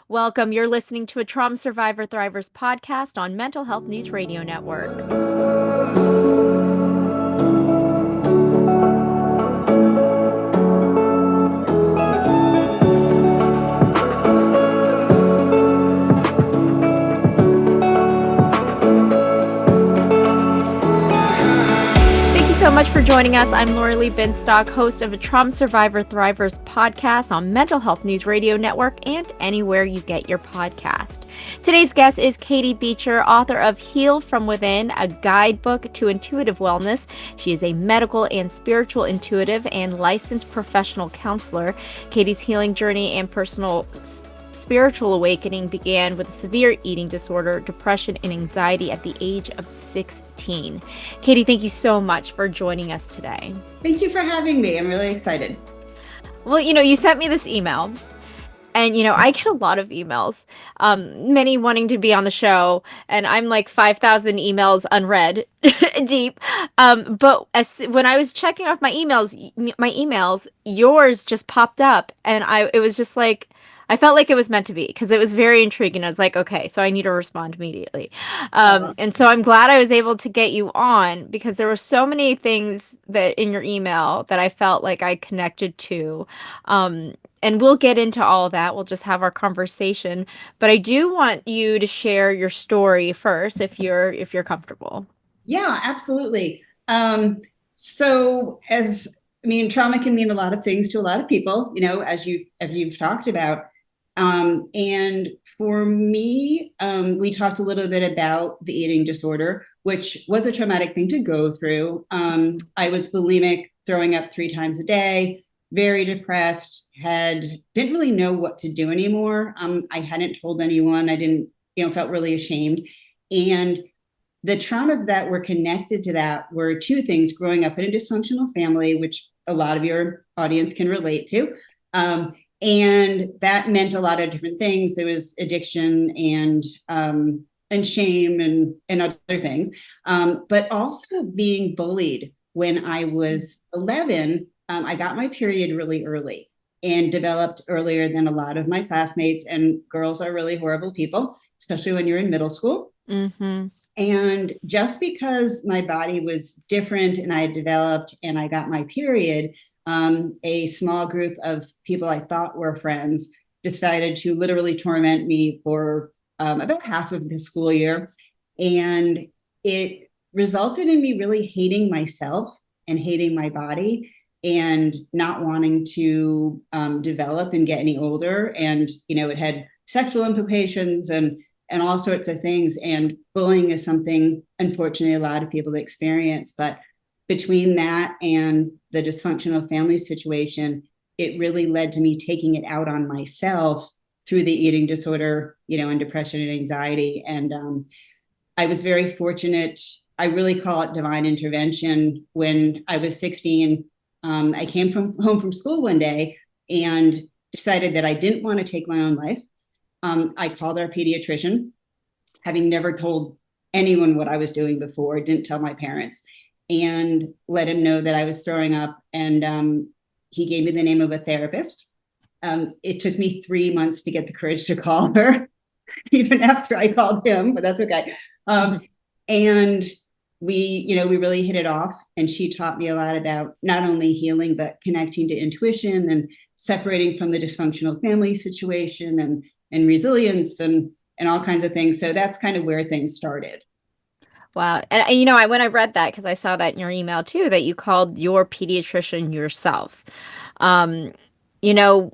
Welcome. You're listening to a Trauma Survivor Thrivers podcast on Mental Health News Radio Network. So much for joining us. I'm Lori Lee Binstock, host of a Trauma Survivor Thrivers podcast on Mental Health News Radio Network and anywhere you get your podcast. Today's guest is Katie Beecher, author of Heal from Within, a guidebook to intuitive wellness. She is a medical and spiritual intuitive and licensed professional counselor. Katie's healing journey and personal spiritual awakening began with a severe eating disorder, depression, and anxiety at the age of 16. Katie, thank you so much for joining us today. Thank you for having me. I'm really excited. Well, you sent me this email, and, I get a lot of emails, many wanting to be on the show, and I'm like 5,000 emails unread deep. But when I was checking off my emails, yours just popped up, and it was just like, I felt like it was meant to be because it was very intriguing. I was like, okay, so I need to respond immediately. And so I'm glad I was able to get you on because there were so many things that in your email that I felt like I connected to. And we'll get into all of that. We'll just have our conversation. But I do want you to share your story first if you're comfortable. Yeah, absolutely. Trauma can mean a lot of things to a lot of people, as you've talked about. And for me, we talked a little bit about the eating disorder, which was a traumatic thing to go through. I was bulimic, throwing up 3 times a day, very depressed, didn't really know what to do anymore. I hadn't told anyone. I didn't, felt really ashamed. And the traumas that were connected to that were 2 things: growing up in a dysfunctional family, which a lot of your audience can relate to. And that meant a lot of different things. There was addiction and shame and other things, but also being bullied. When I was 11, I got my period really early and developed earlier than a lot of my classmates. And girls are really horrible people, especially when you're in middle school. Mm-hmm. And just because my body was different and I had developed and I got my period, a small group of people I thought were friends decided to literally torment me for about half of the school year. And it resulted in me really hating myself and hating my body and not wanting to develop and get any older. And, it had sexual implications and all sorts of things. And bullying is something, unfortunately, a lot of people experience. But between that and the dysfunctional family situation, it really led to me taking it out on myself through the eating disorder, and depression and anxiety. And I was very fortunate. I really call it divine intervention. When I was 16, I came home from school one day and decided that I didn't want to take my own life. I called our pediatrician, having never told anyone what I was doing before, didn't tell my parents, and let him know that I was throwing up. And he gave me the name of a therapist. It took me 3 months to get the courage to call her, even after I called him, but that's okay. And we really hit it off. And she taught me a lot about not only healing, but connecting to intuition and separating from the dysfunctional family situation and resilience and all kinds of things. So that's kind of where things started. Wow. And, when I read that, because I saw that in your email too, that you called your pediatrician yourself. Um, you know,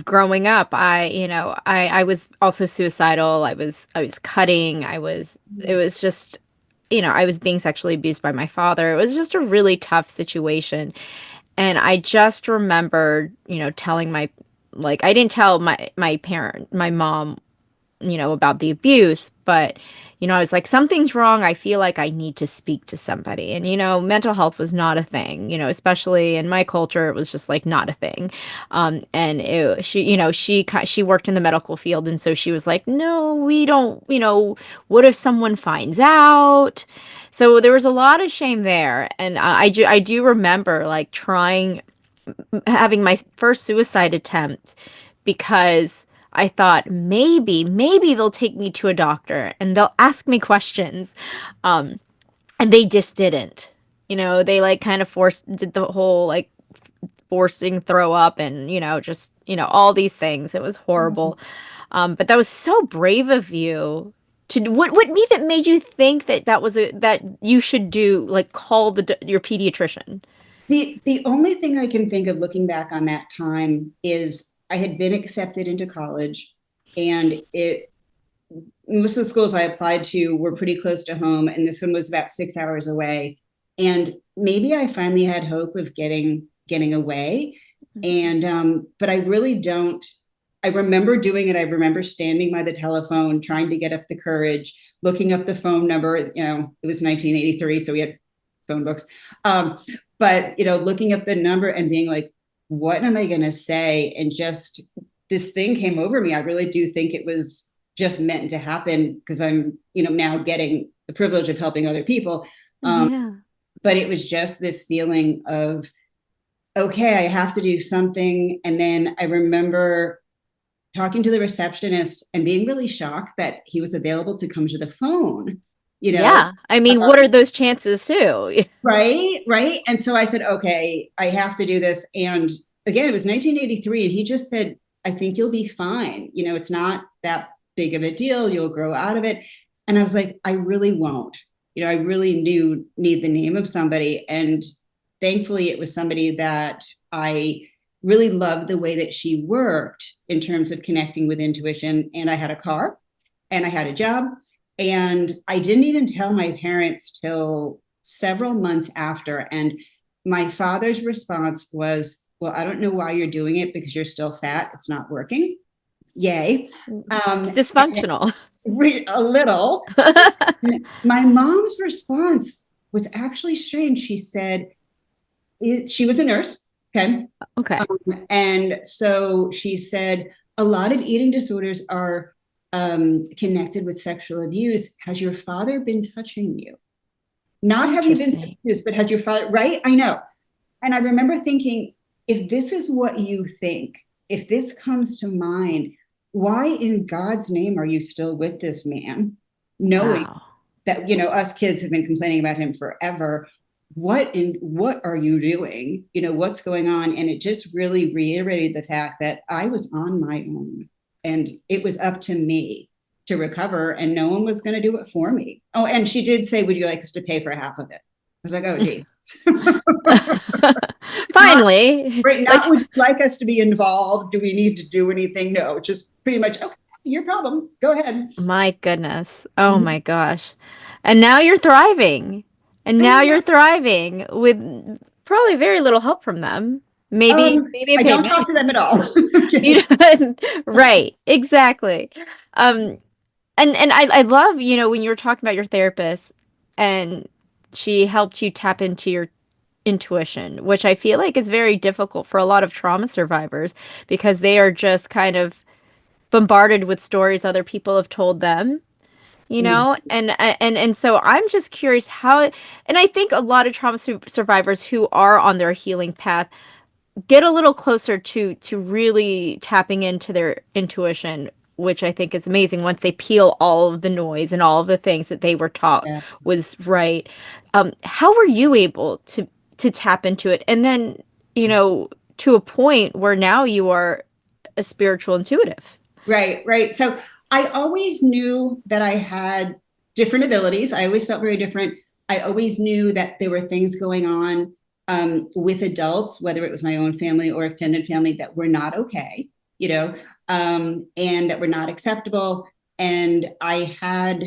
growing up, I was also suicidal. I was cutting. It was just, I was being sexually abused by my father. It was just a really tough situation. And I just remembered, telling I didn't tell my mom, about the abuse, but, I was like, something's wrong. I feel like I need to speak to somebody. And, mental health was not a thing, especially in my culture, it was just like not a thing. She worked in the medical field. And so she was like, no, we don't, what if someone finds out? So there was a lot of shame there. And I do remember having my first suicide attempt because I thought maybe they'll take me to a doctor and they'll ask me questions. Um, and they just didn't. They like kind of did the whole like forcing throw up and, just, all these things. It was horrible. But that was so brave of you to what even made you think that that you should do like call your pediatrician? The only thing I can think of looking back on that time is I had been accepted into college, and it most of the schools I applied to were pretty close to home, and this one was about 6 hours away. And maybe I finally had hope of getting away. And but I really don't. I remember doing it. I remember standing by the telephone, trying to get up the courage, looking up the phone number. It was 1983, so we had phone books. But looking up the number and being like, what am I going to say? And just this thing came over me. I really do think it was just meant to happen because I'm, now getting the privilege of helping other people. Yeah. But it was just this feeling of, okay, I have to do something. And then I remember talking to the receptionist and being really shocked that he was available to come to the phone, you know, Yeah. I mean, what are those chances too? right. And so I said, okay, I have to do this. And again, it was 1983. And he just said, I think you'll be fine. It's not that big of a deal. You'll grow out of it. And I was like, I really won't. I really need the name of somebody. And thankfully, it was somebody that I really loved the way that she worked in terms of connecting with intuition. And I had a car and I had a job. And I didn't even tell my parents till several months after. And my father's response was, well, I don't know why you're doing it because you're still fat. It's not working. Yay. Dysfunctional. A little. My mom's response was actually strange. She said, she was a nurse. Okay. Okay. And so she said, a lot of eating disorders are connected with sexual abuse. Has your father been touching you? Not have you been abused, but has your father, right? I know. And I remember thinking, if this is what you think, if this comes to mind, why in God's name are you still with this man? Knowing that, us kids have been complaining about him forever. What are you doing? What's going on? And it just really reiterated the fact that I was on my own and it was up to me to recover and no one was going to do it for me. Oh, and she did say, would you like us to pay for half of it? I was like, oh, gee. Finally. Not would you like us to be involved? Do we need to do anything? No, just pretty much, okay, your problem. Go ahead. My goodness. Oh my gosh. And now you're thriving. And now you're thriving with probably very little help from them. Maybe a I don't payment. talk to them at all. Yes. Right. Exactly. And I love, when you were talking about your therapist and she helped you tap into your intuition, which I feel like is very difficult for a lot of trauma survivors because they are just kind of bombarded with stories other people have told them, and so I'm just curious and I think a lot of trauma survivors who are on their healing path get a little closer to really tapping into their intuition, which I think is amazing once they peel all of the noise and all of the things that they were taught was right. How were you able to tap into it? And then, to a point where now you are a spiritual intuitive. Right. So I always knew that I had different abilities. I always felt very different. I always knew that there were things going on with adults, whether it was my own family or extended family, that were not okay, and that were not acceptable. And I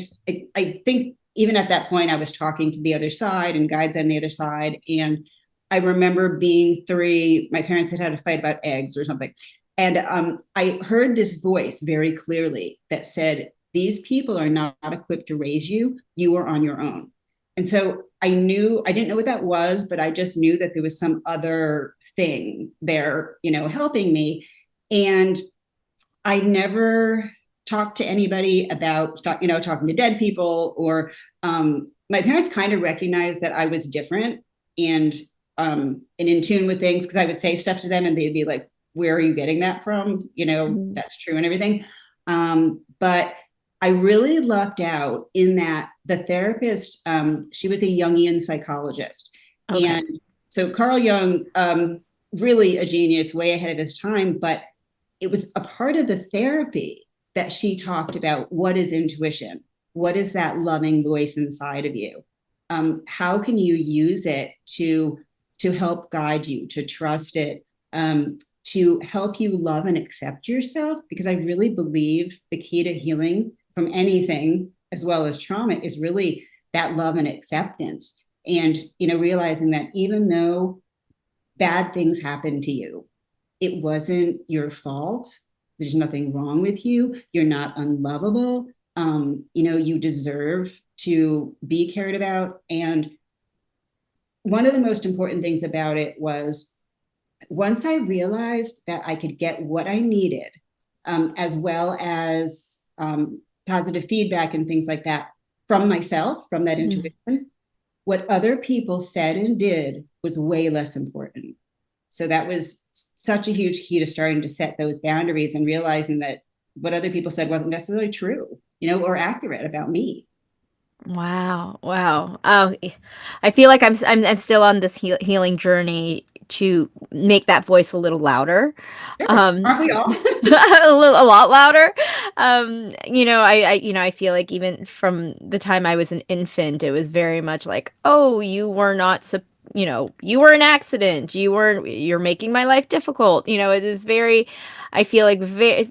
think even at that point, I was talking to the other side and guides on the other side. And I remember being 3, my parents had a fight about eggs or something. And I heard this voice very clearly that said, these people are not equipped to raise you. You are on your own. And so I didn't know what that was, but I just knew that there was some other thing there, helping me. And I never talked to anybody about, talking to dead people my parents kind of recognized that I was different and in tune with things because I would say stuff to them and they'd be like, where are you getting that from? Mhm. That's true and everything. But I really lucked out in that the therapist, she was a Jungian psychologist. Okay. And so Carl Jung, really a genius, way ahead of his time, but it was a part of the therapy that she talked about what is intuition? What is that loving voice inside of you? How can you use it to help guide you, to trust it, to help you love and accept yourself? Because I really believe the key to healing from anything, as well as trauma, is really that love and acceptance. And realizing that even though bad things happen to you, it wasn't your fault. There's nothing wrong with you. You're not unlovable. You deserve to be cared about. And one of the most important things about it was once I realized that I could get what I needed, as well as positive feedback and things like that from myself, from that Mhm. intuition, what other people said and did was way less important. So that was such a huge key to starting to set those boundaries and realizing that what other people said wasn't necessarily true, or accurate about me. Wow. Wow. Oh, I feel like I'm still on this healing journey to make that voice a little louder. Sure. Um, Aren't we all? a lot louder. I feel like even from the time I was an infant, it was very much like, oh, you were not, you were an accident. You're making my life difficult. It is very, I feel like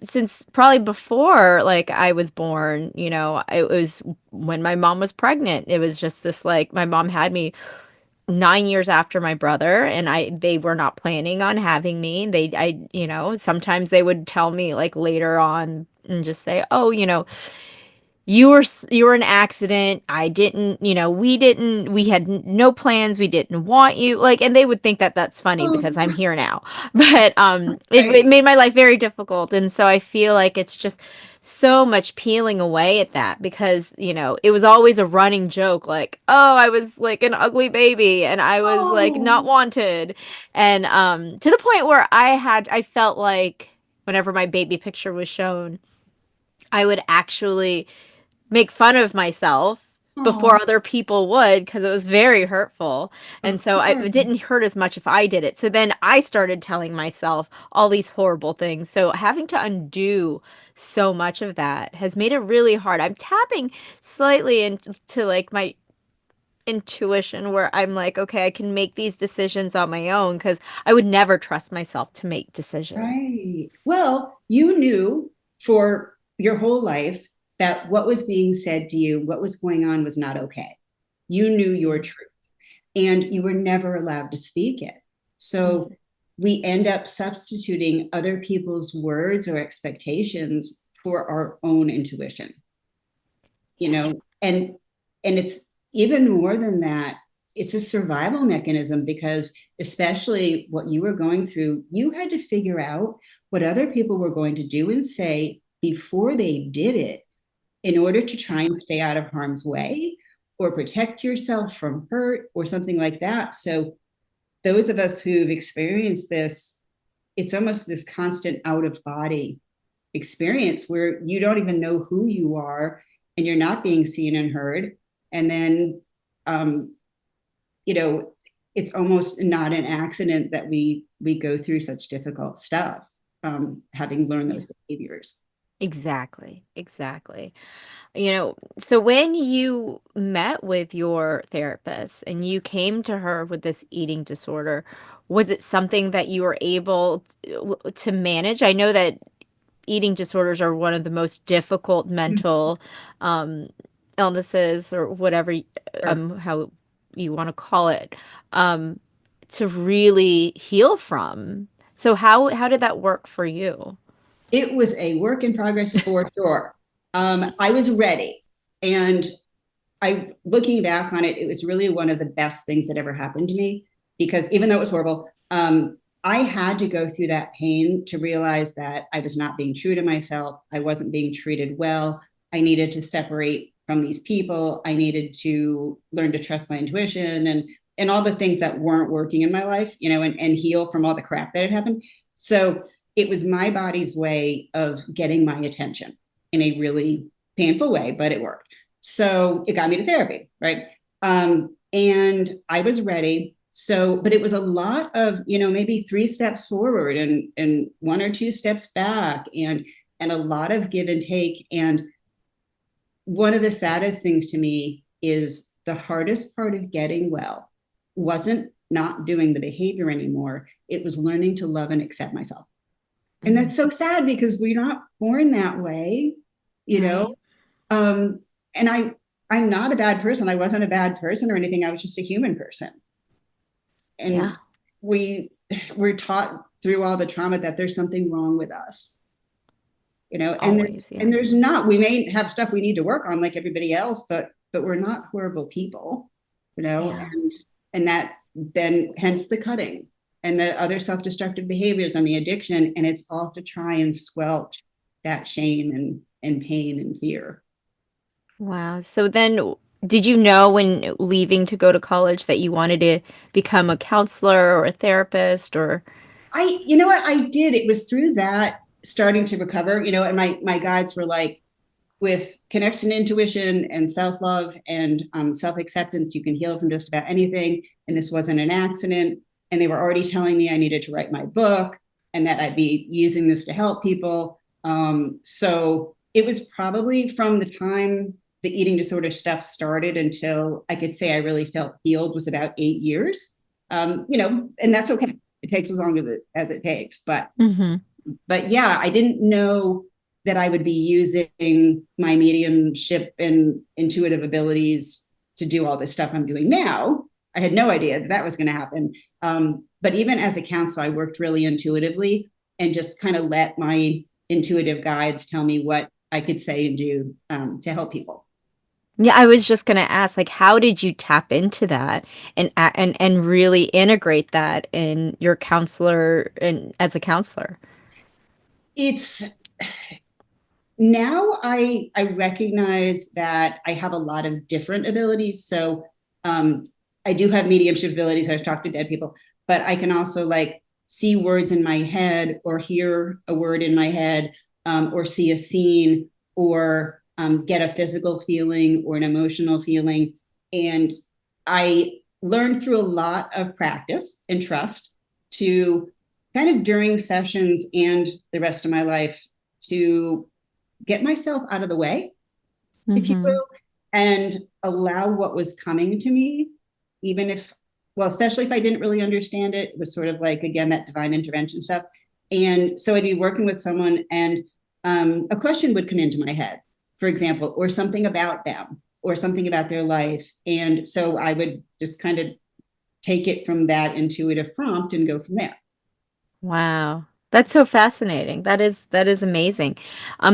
since probably before like I was born, it was when my mom was pregnant. It was just this like, my mom had me 9 years after my brother, and they were not planning on having me. Sometimes they would tell me like later on and just say, oh, you were an accident. I didn't, we had no plans. We didn't want you, like, and they would think that that's funny Oh, because I'm here now. But it right. made my life very difficult, and so I feel like it's just so much peeling away at that because it was always a running joke, like, oh, I was like an ugly baby and I was like not Oh, wanted, and to the point where I felt like whenever my baby picture was shown, I would actually make fun of myself oh, before other people would because it was very hurtful. of And so it course. didn't hurt as much if I did it. So then I started telling myself all these horrible things. So having to undo so much of that has made it really hard. I'm tapping slightly into like my intuition where I'm like, okay, I can make these decisions on my own because I would never trust myself to make decisions. Right. Well, you knew for your whole life that what was being said to you, what was going on was not okay. You knew your truth and you were never allowed to speak it. So Mhm. we end up substituting other people's words or expectations for our own intuition, and it's even more than that. It's a survival mechanism because especially what you were going through, you had to figure out what other people were going to do and say before they did it in order to try and stay out of harm's way or protect yourself from hurt or something like that. So those of us who've experienced this, it's almost this constant out of body experience where you don't even know who you are and you're not being seen and heard. And then, um, you know, it's almost not an accident that we go through such difficult stuff, having learned Yeah. those behaviors. Exactly. Exactly. So when you met with your therapist and you came to her with this eating disorder, was it something that you were able to manage? I know that eating disorders are one of the most difficult mental um, illnesses or whatever, Sure. how you want to call it, um, to really heal from. So how did that work for you? It was a work in progress for sure. I was ready, and looking back on it, it was really one of the best things that ever happened to me because even though it was horrible, I had to go through that pain to realize that I was not being true to myself. I wasn't being treated well. I needed to separate from these people. I needed to learn to trust my intuition and all the things that weren't working in my life, and heal from all the crap that had happened. So it was my body's way of getting my attention in a really painful way, but it worked. So it got me to therapy, right? And I was ready. So, but it was a lot of, maybe 3 steps forward and 1 or 2 steps back, and a lot of give and take. And one of the saddest things to me is the hardest part of getting well wasn't not doing the behavior anymore. It was learning to love and accept myself. And Mhm. that's so sad because we're not born that way, you know? Right. Um, and I'm not a bad person. I wasn't a bad person or anything. I was just a human person. Yeah. And we we're taught through all the trauma that there's something wrong with us, and there's Always. Yeah. and there's not. We may have stuff we need to work on like everybody else, but we're not horrible people, Yeah. and that then hence the cutting and the other self-destructive behaviors and the addiction, and it's all to try and squelch that shame and pain and fear. Wow. So then, did you know when leaving to go to college that you wanted to become a counselor or a therapist or? You know what, I did. It was through that starting to recover, and my guides were like, with connection, intuition, and self-love and self-acceptance, you can heal from just about anything. And this wasn't an accident. And they were already telling me I needed to write my book and that I'd be using this to help people. So it was probably from the time the eating disorder stuff started until I could say I really felt healed was about 8 years. And that's okay. It takes as long as it takes. Hmm. But yeah, I didn't know that I would be using my mediumship and intuitive abilities to do all this stuff I'm doing now. I had no idea that was going to happen. But even as a counselor, I worked really intuitively and just kind of let my intuitive guides tell me what I could say and do to help people. Yeah, I was just gonna ask, like, how did you tap into that and really integrate that in your counselor and as a counselor? It's now I recognize that I have a lot of different abilities. So um, I do have mediumship abilities. I've talked to dead people, but I can also like see words in my head or hear a word in my head, or see a scene, or get a physical feeling or an emotional feeling. And I learned through a lot of practice and trust to kind of during sessions and the rest of my life to get myself out of the way, if you Mhm. will, and allow what was coming to me, even if, well, especially if I didn't really understand it. It was sort of like, again, that divine intervention stuff. And so I'd be working with someone, and a question would come into my head, for example, or something about them, or something about their life. And so I would just kind of take it from that intuitive prompt and go from there. Wow. That's so fascinating. That is amazing.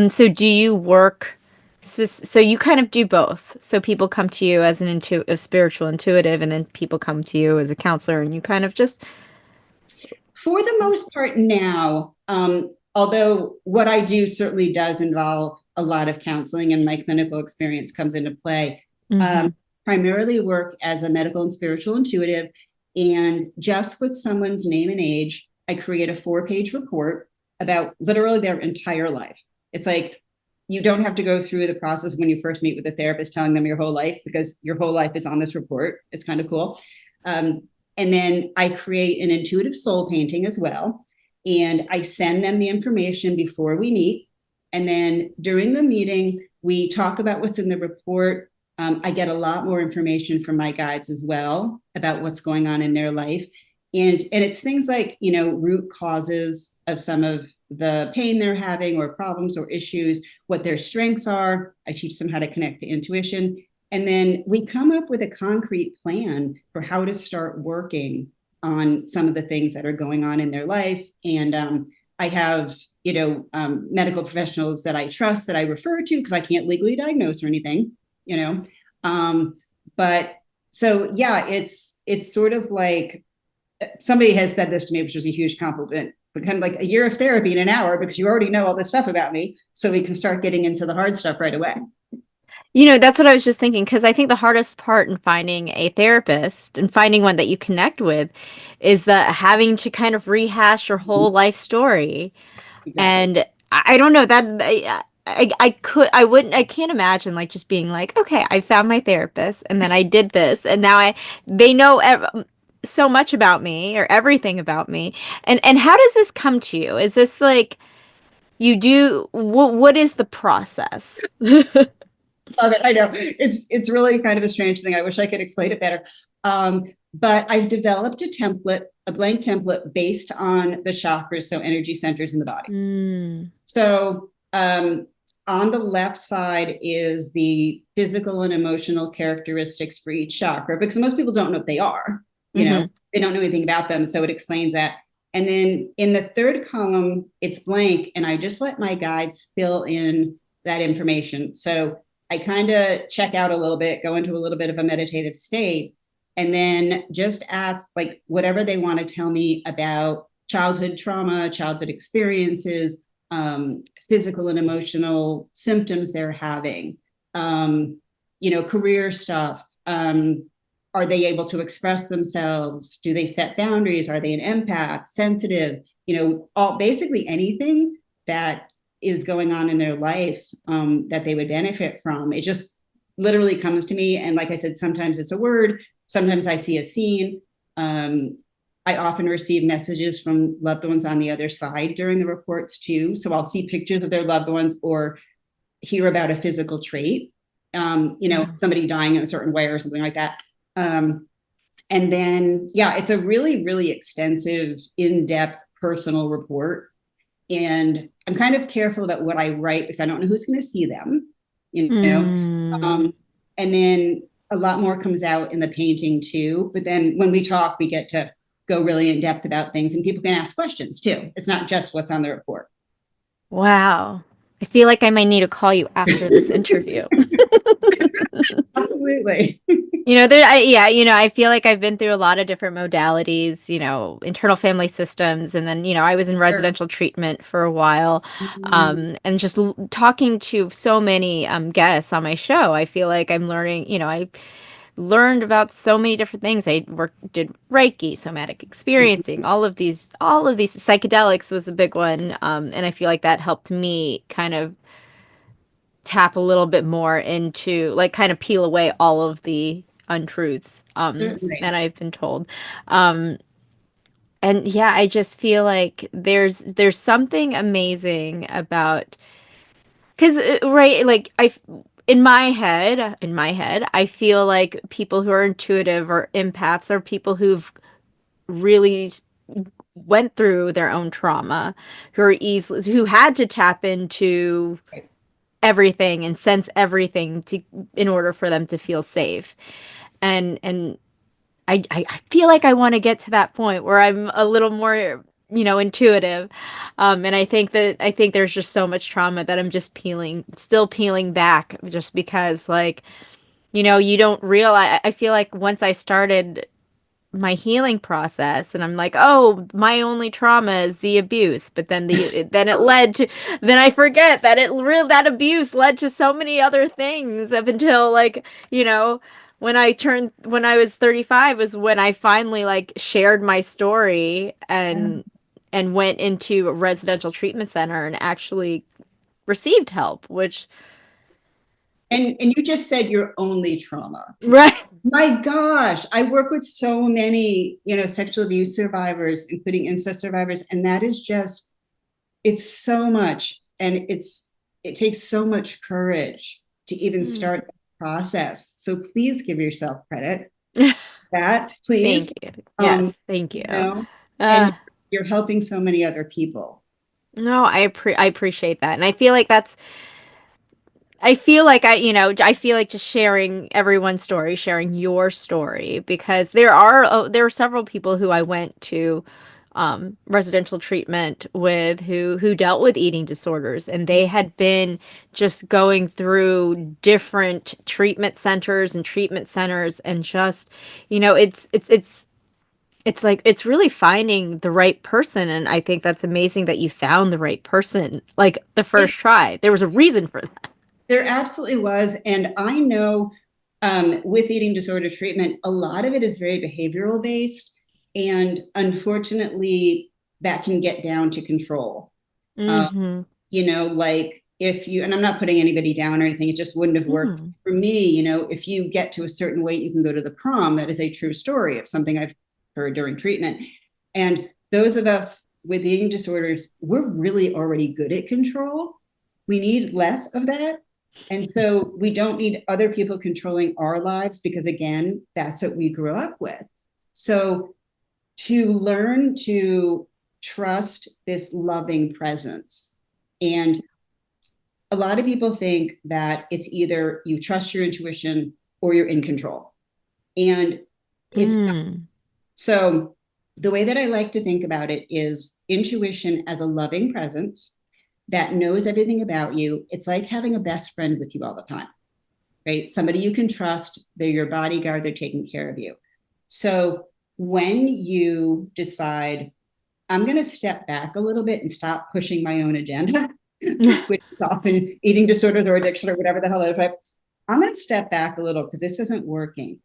So do you work so you kind of do both. So people come to you as a spiritual intuitive, and then people come to you as a counselor, and you kind of just. For the most part now, although what I do certainly does involve a lot of counseling and my clinical experience comes into play, um, Mhm. primarily work as a medical and spiritual intuitive. And just with someone's name and age, I create a 4-page report about literally their entire life. It's like you don't have to go through the process when you first meet with a therapist telling them your whole life, because your whole life is on this report. It's kind of cool. Um, and then I create an intuitive soul painting as well. And I send them the information before we meet. And then during the meeting, we talk about what's in the report. I get a lot more information from my guides as well about what's going on in their life. And it's things like, root causes of some of the pain they're having or problems or issues, what their strengths are. I teach them how to connect to intuition. And then we come up with a concrete plan for how to start working on some of the things that are going on in their life. And I have, medical professionals that I trust that I refer to because I can't legally diagnose or anything, you know. Um, but so yeah, it's sort of like somebody has said this to me, which was a huge compliment, but kind of like a year of therapy in an hour because you already know all this stuff about me, so we can start getting into the hard stuff right away. That's what I was just thinking, because I think the hardest part in finding a therapist and finding one that you connect with is the having to kind of rehash your whole life story. Exactly. And I don't know that I wouldn't, I can't imagine like just being like, okay, I found my therapist and then I did this and now they know so much about me or everything about me. And how does this come to you? Is this like you do what is the process? Love it. I know it's really kind of a strange thing. I wish I could explain it better. Um, but I've developed a template, a blank template based on the chakras, so energy centers in the body. Mm, So on the left side is the physical and emotional characteristics for each chakra, because most people don't know what they are. mm-hmm, They don't know anything about them, so it explains that. And then in the third column, it's blank, and I just let my guides fill in that information. So I kind of check out a little bit, go into a little bit of a meditative state, and then just ask like whatever they want to tell me about childhood trauma, childhood experiences, physical and emotional symptoms they're having, career stuff. Are they able to express themselves? Do they set boundaries? Are they an empath, sensitive? All basically anything that is going on in their life that they would benefit from. It just literally comes to me. And like I said, sometimes it's a word, sometimes I see a scene. I often receive messages from loved ones on the other side during the reports too. So I'll see pictures of their loved ones or hear about a physical trait, wow. somebody dying in a certain way or something like that. Um, and then, yeah, it's a really, really extensive, in depth personal report. And I'm kind of careful about what I write because I don't know who's going to see them, you know. Mm. Um, and then a lot more comes out in the painting too. But then when we talk, we get to go really in depth about things, and people can ask questions too. It's not just what's on the report. Wow. I feel like I might need to call you after this interview. Absolutely. I feel like I've been through a lot of different modalities, internal family systems, and then, I was in Sure. residential treatment for a while. And just talking to so many guests on my show, I feel like I'm learning, I learned about so many different things. Did Reiki, somatic experiencing, all of these psychedelics was a big one. And I feel like that helped me kind of tap a little bit more into like kind of peel away all of the untruths Certainly. that I've been told. Um and yeah, I just feel like there's something amazing about cuz right like I in my head I feel like people who are intuitive or empaths are people who've really went through their own trauma, who had to tap into everything and sense everything to in order for them to feel safe. And I feel like I want to get to that point where I'm a little more, intuitive. And I think there's just so much trauma that I'm just still peeling back just because like, you don't realize I feel like once I started my healing process and I'm like, oh, my only trauma is the abuse, but then it led to then I forget that that abuse led to so many other things up until like, you know when I was 35 was when I finally like shared my story and went into a residential treatment center and actually received help, which And you just said your only trauma. right. My gosh, I work with so many, sexual abuse survivors, including incest survivors, and that is just it's so much, and it takes so much courage to even Hmm. start the process. So please give yourself credit. That please, Thank you. um, Yes, thank you. you know, Uh and you're helping so many other people. No, I appreciate that. And I feel like just sharing everyone's story, sharing your story, because there are several people who I went to residential treatment with who dealt with eating disorders, and they had been just going through different treatment centers, and just, it's like it's really finding the right person, and I think that's amazing that you found the right person like the first It try. There was a reason for that. There absolutely was. And I know with eating disorder treatment, a lot of it is very behavioral based. And unfortunately, that can get down to control. Um, Mm-hmm. like if you, and I'm not putting anybody down or anything, it just wouldn't have worked Mm. for me. If you get to a certain weight, you can go to the prom. That is a true story of something I've heard during treatment. And those of us with eating disorders, we're really already good at control. We need less of that. And so we don't need other people controlling our lives because, again, that's what we grew up with. So to learn to trust this loving presence. And a lot of people think that it's either you trust your intuition or you're in control. And it's Mm. so the way that I like to think about it is intuition as a loving presence that knows everything about you. It's like having a best friend with you all the time, right? Somebody you can trust, they're your bodyguard, they're taking care of you. So when you decide, I'm going to step back a little bit and stop pushing my own agenda, which is often eating disorders or addiction or whatever the hell it is, right? I'm going to step back a little because this isn't working.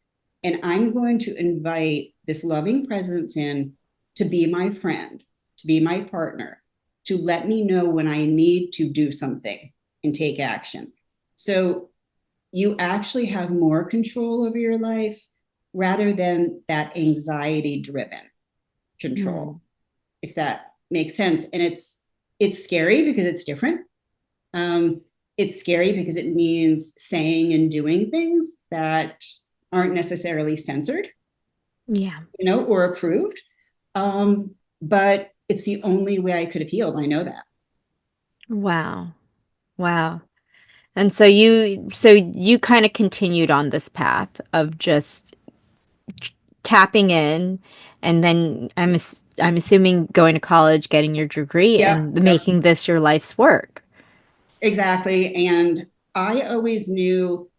And I'm going to invite this loving presence in to be my friend, to be my partner, to let me know when I need to do something and take action. So you actually have more control over your life rather than that anxiety driven control, Mm. if that makes sense. And it's scary because it's different. Um, it's scary because it means saying and doing things that aren't necessarily censored, Yeah. or approved. But it's the only way I could have healed. I know that. Wow. Wow. And so you kind of continued on this path of just tapping in, and then I'm assuming going to college, getting your degree, Yep. and Yep. making this your life's work. Exactly. And I always knew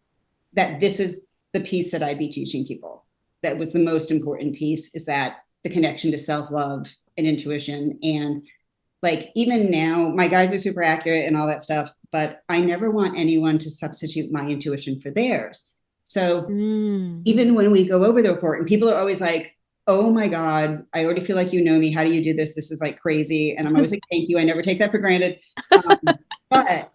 that this is the piece that I'd be teaching people. That was the most important piece, is that the connection to self-love and intuition. And like even now, my guides are super accurate and all that stuff, but I never want anyone to substitute my intuition for theirs. So Mm. even when we go over the report and people are always like, oh my God, I already feel like you know me. How do you do this? This is like crazy. And I'm always like, thank you. I never take that for granted. But,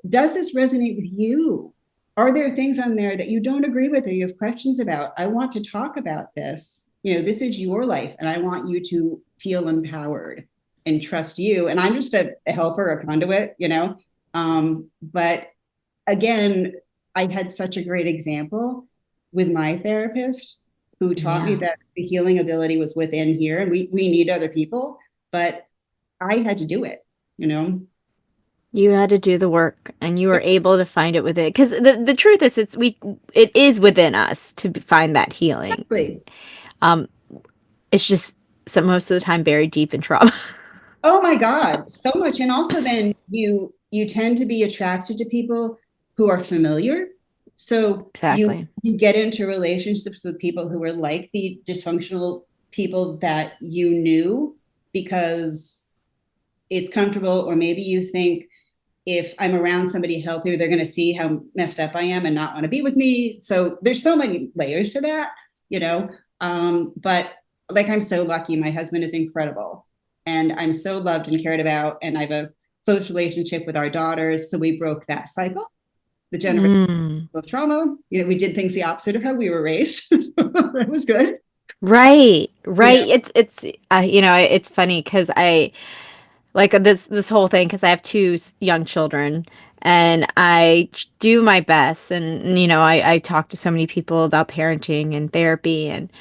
does this resonate with you? Are there things on there that you don't agree with or you have questions about? I want to talk about this. This is your life and I want you to feel empowered and trust you. And I'm just a helper, a conduit. But again, I had such a great example with my therapist who taught me Yeah. that the healing ability was within here and we need other people, but I had to do it, you know? You had to do the work and you were able to find it within, because the truth is it is within us to find that healing. Exactly. Um, it's just most of the time buried deep in trauma. Oh my God, so much. And also then you tend to be attracted to people who are familiar. So you Exactly. you get into relationships with people who are like the dysfunctional people that you knew because it's comfortable, or maybe you think if I'm around somebody healthy, they're going to see how messed up I am and not want to be with me. So there's so many layers to that, you know. But like I'm so lucky. My husband is incredible, and I'm so loved and cared about, and I have a close relationship with our daughters. So we broke that cycle, the generational Mm. trauma. We did things the opposite of how we were raised. That was good. Right, You know, right. It's funny because I like this whole thing, because I have two young children, and I do my best, and I talk to so many people about parenting and therapy, and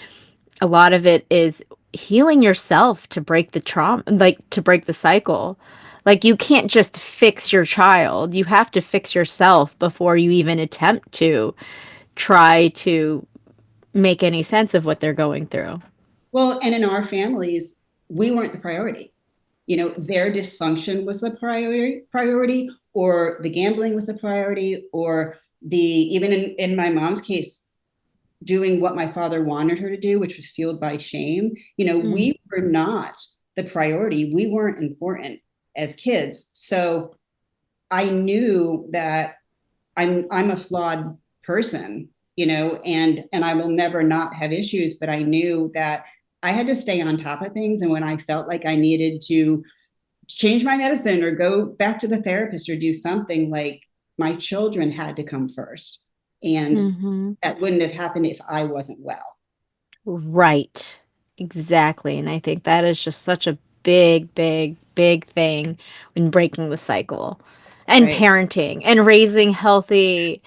a lot of it is healing yourself to break the trauma, like to break the cycle. Like you can't just fix your child. You have to fix yourself before you even attempt to try to make any sense of what they're going through. well, and in our families, we weren't the priority. Their dysfunction was the priority, or the gambling was the priority, or even in my mom's case, doing what my father wanted her to do, which was fueled by shame. Mm. We were not the priority. We weren't important as kids. So I knew that I'm a flawed person, and I will never not have issues, but I knew that I had to stay on top of things. And when I felt like I needed to change my medicine or go back to the therapist or do something, like my children had to come first. And Hmm. that wouldn't have happened if I wasn't well. Right. Exactly. And I think that is just such a big, big, big thing in breaking the cycle and Right. parenting and raising healthy,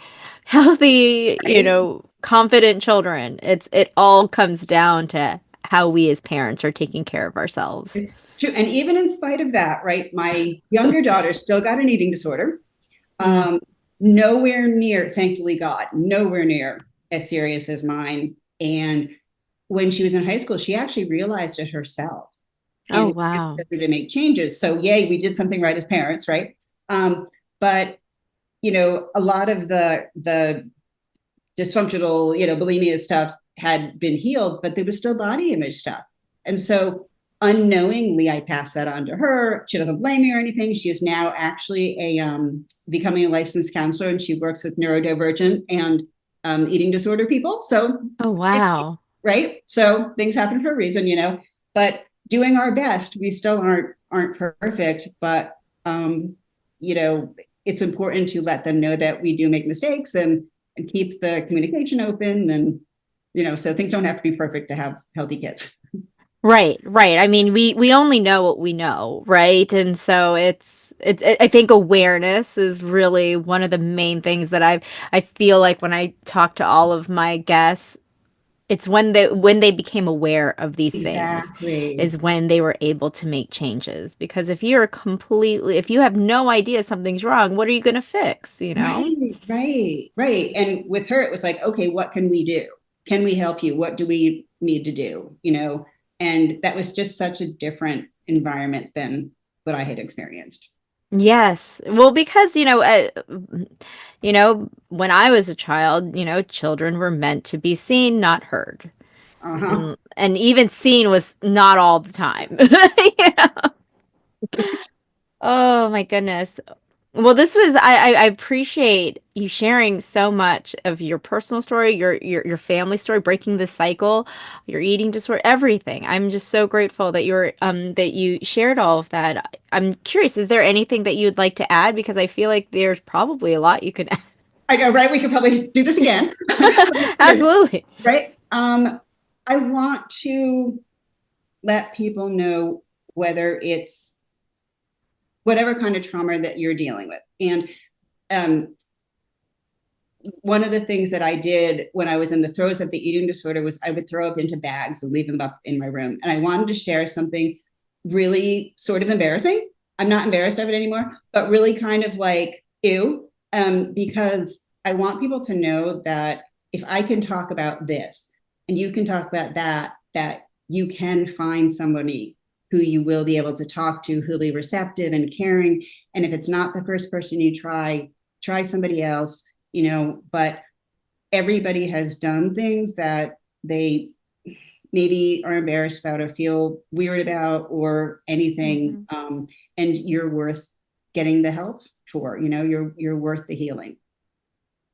Right. confident children. It all comes down to how we as parents are taking care of ourselves. It's true. And even in spite of that, right, my younger daughter still got an eating disorder. Mm. Um, Nowhere near, thankfully God, nowhere near as serious as mine. And when she was in high school, she actually realized it herself Oh, and wow. started to make changes. So, yay, we did something right as parents, right? But a lot of the dysfunctional, bulimia stuff had been healed, but there was still body image stuff. And so unknowingly, I passed that on to her. She doesn't blame me or anything. She is now actually becoming a licensed counselor, and she works with neurodivergent and eating disorder people. So, Oh, wow. right. So things happen for a reason, but doing our best. We still aren't perfect, but um, you know, it's important to let them know that we do make mistakes and keep the communication open, and so things don't have to be perfect to have healthy kids. Right, right. I mean, we only know what we know, right? And so I think awareness is really one of the main things that I feel like when I talk to all of my guests, it's when they became aware of these things Exactly. is when they were able to make changes. Because if you have no idea something's wrong, what are you going to fix, you know? Right. And with her, it was like, okay, what can we do? Can we help you? What do we need to do? And that was just such a different environment than what I had experienced. Yes. Well, because, when I was a child, children were meant to be seen, not heard. Uh-huh. And even seen was not all the time. Yeah. Oh my goodness. Well, this was I appreciate you sharing so much of your personal story, your family story, breaking the cycle, your eating disorder, everything. I'm just so grateful that you shared all of that. I'm curious, is there anything that you'd like to add? Because I feel like there's probably a lot you could I know, right? We could probably do this again. add. Absolutely. Right. I want to let people know whether it's whatever kind of trauma that you're dealing with. And um, one of the things that I did when I was in the throes of the eating disorder was I would throw up into bags and leave them up in my room. And I wanted to share something really sort of embarrassing. I'm not embarrassed of it anymore, but really kind of like, ew, because I want people to know that if I can talk about this and you can talk about that, that you can find somebody who you will be able to talk to, who'll be receptive and caring. And if it's not the first person you try somebody else, but everybody has done things that they maybe are embarrassed about or feel weird about or anything. Mhm. And you're worth getting the help for, you're worth the healing.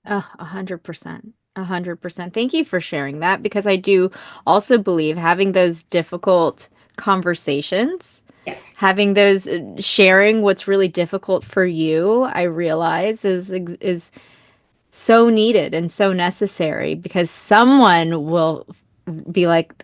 100%. 100%. Thank you for sharing that because I do also believe having those difficult conversations, Yes. having those sharing what's really difficult for you, I realize is so needed and so necessary because someone will be like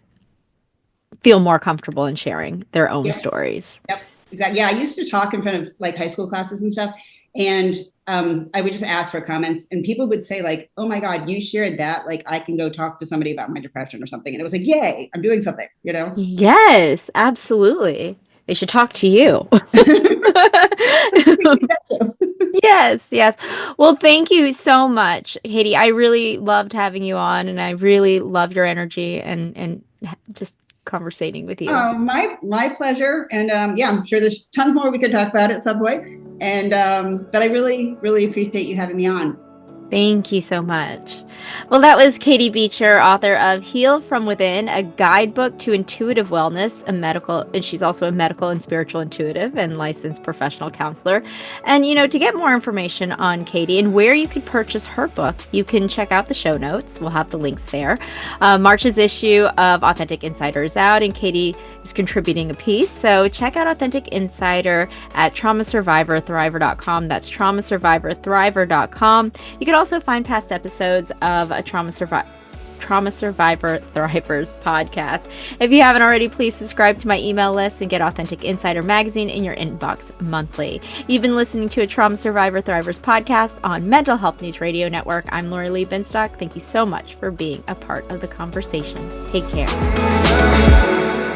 feel more comfortable in sharing their own Yep. stories. Yep. Exactly. Yeah. I used to talk in front of like high school classes and stuff. And I would just ask for comments, and people would say, like, oh my God, you shared that. Like, I can go talk to somebody about my depression or something. And it was like, yay, I'm doing something. Yes, absolutely. They should talk to you. Yes, yes. Well, thank you so much, Katie. I really loved having you on, and I really love your energy and just conversating with you. Oh, my pleasure. And yeah, I'm sure there's tons more we could talk about at some point. And but I really, really appreciate you having me on. Thank you so much. Well, that was Katie Beecher, author of Heal from Within, a guidebook to intuitive wellness, and she's also a medical and spiritual intuitive and licensed professional counselor. And, to get more information on Katie and where you could purchase her book, you can check out the show notes. We'll have the links there. March's issue of Authentic Insider is out, and Katie is contributing a piece. So check out Authentic Insider at traumasurvivorthriver.com. That's traumasurvivorthriver.com. You can also find past episodes of a Trauma Survivor Thrivers podcast. If you haven't already, please subscribe to my email list and get Authentic Insider magazine in your inbox monthly. You've been listening to a Trauma Survivor Thrivers podcast on Mental Health News Radio Network. I'm Lori Lee Binstock. Thank you so much for being a part of the conversation. Take care.